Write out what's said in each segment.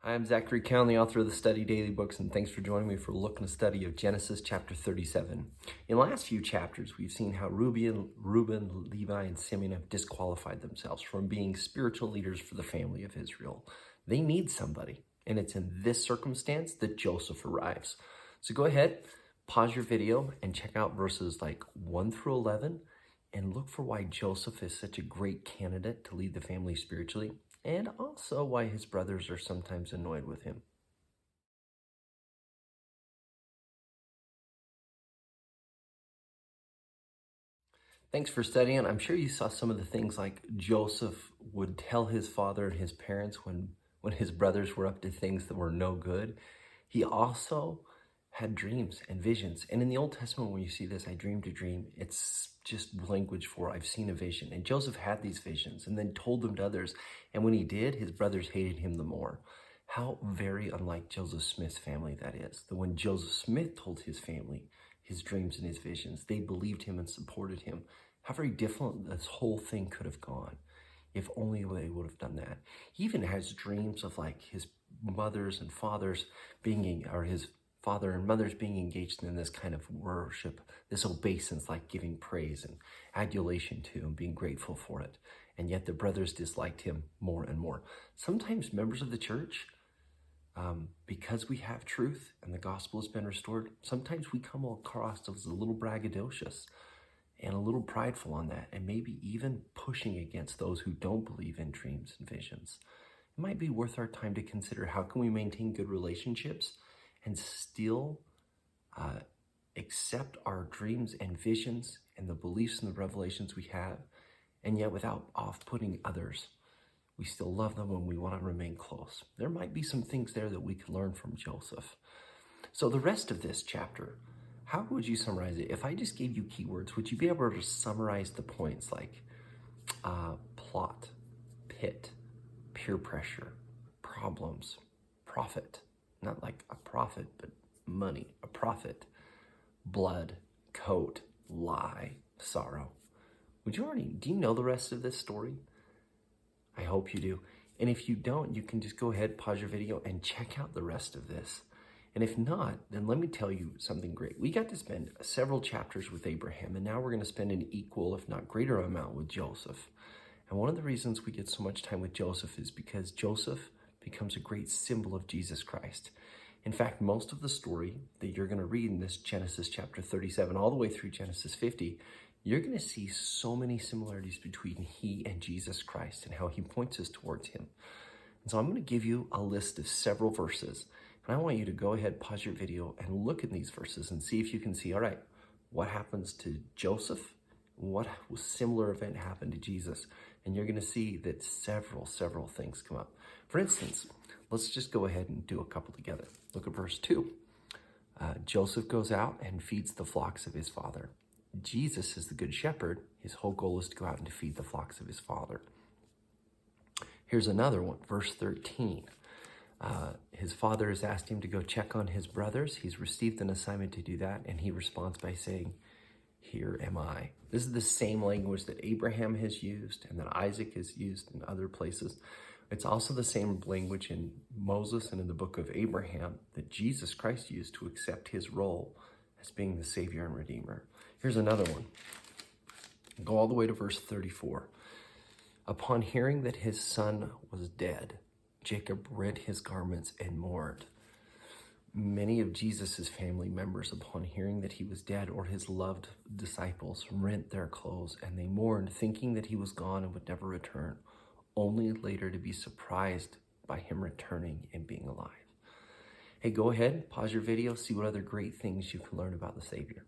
I'm Zachary Cowan, the author of the Study Daily Books, and thanks for joining me for a look and a study of Genesis chapter 37. In the last few chapters, we've seen how Reuben, Levi, and Simeon have disqualified themselves from being spiritual leaders for the family of Israel. They need somebody, and it's in this circumstance that Joseph arrives. So go ahead, pause your video, and check out verses like 1 through 11, and look for why Joseph is such a great candidate to lead the family spiritually, and also why his brothers are sometimes annoyed with him. Thanks for studying. I'm sure you saw some of the things like Joseph would tell his father and his parents when his brothers were up to things that were no good. He also had dreams and visions. And in the Old Testament, when you see this, I dreamed a dream, it's just language for I've seen a vision. And Joseph had these visions and then told them to others. And when he did, his brothers hated him the more. How very unlike Joseph Smith's family that is. That when Joseph Smith told his family his dreams and his visions, they believed him and supported him. How very different this whole thing could have gone if only they would have done that. He even has dreams of like his mothers and fathers being, or his father and mothers being engaged in this kind of worship, this obeisance, like giving praise and adulation to and being grateful for it. And yet the brothers disliked him more and more. Sometimes members of the church, because we have truth and the gospel has been restored, sometimes we come across as a little braggadocious and a little prideful on that, and maybe even pushing against those who don't believe in dreams and visions. It might be worth our time to consider how can we maintain good relationships and still accept our dreams and visions and the beliefs and the revelations we have, and yet without off-putting others. We still love them and we want to remain close. There might be some things there that we could learn from Joseph. So the rest of this chapter, how would you summarize it? If I just gave you keywords, would you be able to summarize the points like plot, pit, peer pressure, problems, profit, not like a profit, but money, a profit, blood, coat, lie, sorrow? Do you know the rest of this story? I hope you do. And if you don't, you can just go ahead, pause your video, and check out the rest of this. And if not, then let me tell you something great. We got to spend several chapters with Abraham, and now we're going to spend an equal, if not greater amount with Joseph. And one of the reasons we get so much time with Joseph is because Joseph becomes a great symbol of Jesus Christ. In fact, most of the story that you're going to read in this Genesis chapter 37 all the way through Genesis 50, you're going to see so many similarities between he and Jesus Christ and how he points us towards him. And so I'm going to give you a list of several verses, and I want you to go ahead, pause your video, and look at these verses and see if you can see, all right, what happens to Joseph? What similar event happened to Jesus? And you're going to see that several things come up. For instance, let's just go ahead and do a couple together. Look at verse 2. Joseph goes out and feeds the flocks of his father. Jesus is the good shepherd. His whole goal is to go out and to feed the flocks of his father. Here's another one, verse 13. His father has asked him to go check on his brothers. He's received an assignment to do that, and he responds by saying, "Here am I." This is the same language that Abraham has used and that Isaac has used in other places. It's also the same language in Moses and in the book of Abraham that Jesus Christ used to accept his role as being the Savior and Redeemer. Here's another one. Go all the way to verse 34. Upon hearing that his son was dead, Jacob rent his garments and mourned. Many of Jesus' family members, upon hearing that he was dead, or his loved disciples, rent their clothes and they mourned, thinking that he was gone and would never return, only later to be surprised by him returning and being alive. Hey, go ahead, pause your video, see what other great things you can learn about the Savior.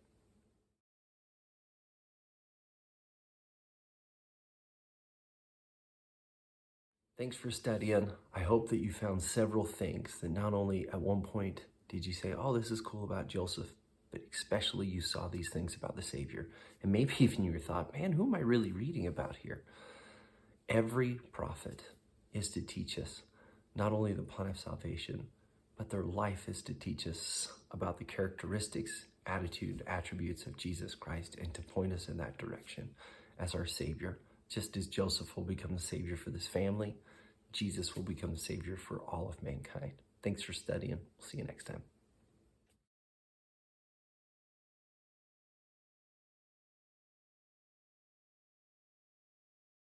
Thanks for studying. I hope that you found several things that not only at one point did you say, oh, this is cool about Joseph, but especially you saw these things about the Savior. And maybe even you thought, man, who am I really reading about here? Every prophet is to teach us not only the plan of salvation, but their life is to teach us about the characteristics, attitude, attributes of Jesus Christ, and to point us in that direction as our Savior. Just as Joseph will become the Savior for this family, Jesus will become the Savior for all of mankind. Thanks for studying. We'll see you next time.